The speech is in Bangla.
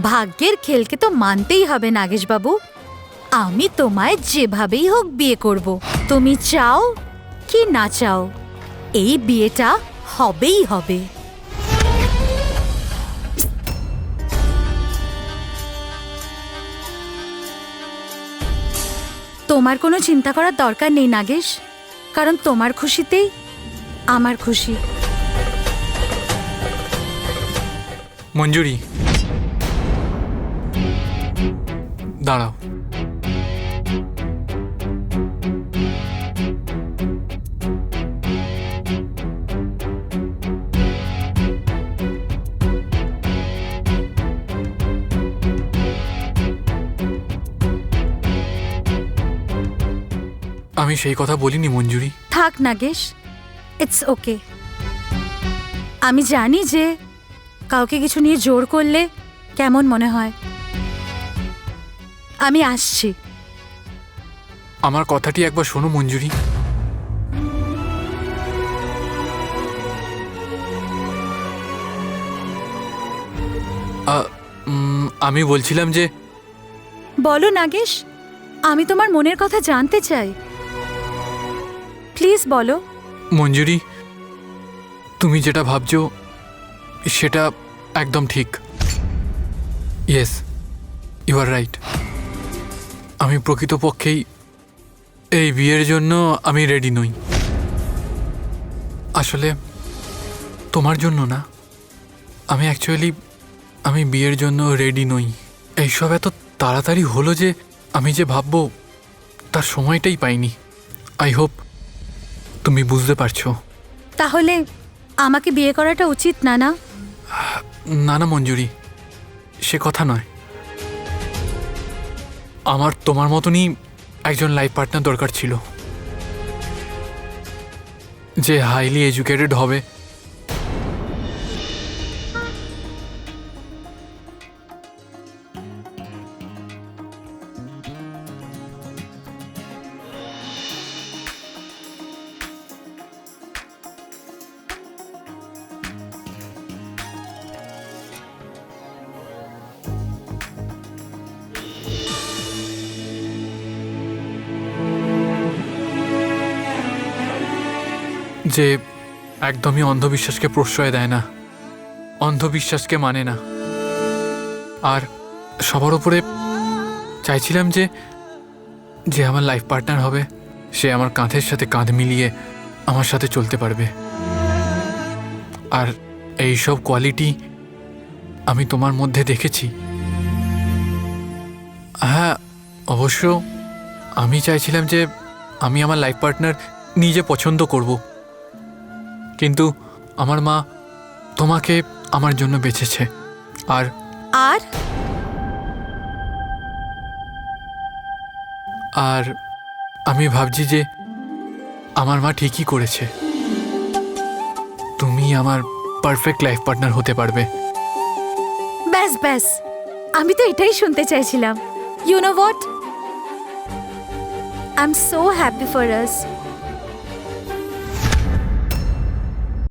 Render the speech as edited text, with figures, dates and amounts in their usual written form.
ভাগ্যের খেলকে তো মানতেই হবে নাগেশ বাবু। আমি তোমায় যেভাবেই হোক বিয়ে করব, তুমি চাও কি না চাও, এই বিয়েটা হবেই হবে। তোমার কোনো চিন্তা করার দরকার নেই নাগেশ, কারণ তোমার খুশিতেই আমার খুশি। মঞ্জুরি, দাঁড়াও। আমি সেই কথা বলিনি মঞ্জুরি। থাক নাগেশ, ইটস ওকে। আমি জানি যে কাউকে কিছু নিয়ে জোর করলে কেমন মনে হয়। আমি আসছি। আমার কথাটি একবার শোনো মঞ্জুরি। আমি বলছিলাম যে বলো নাগেশ, আমি তোমার মনের কথা জানতে চাই, প্লিজ বলো। মঞ্জুরি, তুমি যেটা ভাবছো সেটা একদম ঠিক। Yes, you are right. আমি প্রকৃতপক্ষেই এই বিয়ের জন্য আমি রেডি নই। আসলে তোমার জন্য না, আমি বিয়ের জন্য রেডি নই। এইসব এত তাড়াতাড়ি হলো যে আমি যে ভাববো তার সময়টাই পাইনি। আই হোপ তুমি বুঝতে পারছো। তাহলে আমাকে বিয়ে করাটা উচিত না? না না না মঞ্জুরি, সে কথা নয়। আমার তোমার মতনই একজন লাইফ পার্টনার দরকার ছিল, যে হাইলি এডুকেটেড হবে, যে একদমই অন্ধবিশ্বাসকে প্রশ্রয় দেয় না, অন্ধবিশ্বাসকে মানে না। আর সবার উপরে চাইছিলাম যে যে আমার লাইফ পার্টনার হবে সে আমার কাঁধের সাথে কাঁধ মিলিয়ে আমার সাথে চলতে পারবে। আর এই সব কোয়ালিটি আমি তোমার মধ্যে দেখেছি। হ্যাঁ, অবশ্য আমি চাইছিলাম যে আমি আমার লাইফ পার্টনার নিজে পছন্দ করব, কিন্তু আমার মা তোমাকে আমার জন্য বেঁচেছে। আর আর আর আমি ভাবছি যে আমার মা ঠিকই করেছে। তুমি আমার পারফেক্ট লাইফ পার্টনার হতে পারবে। ব্যাস ব্যাস, আমি তো এটাই শুনতে চাইছিলাম। You know what, I am so happy for us.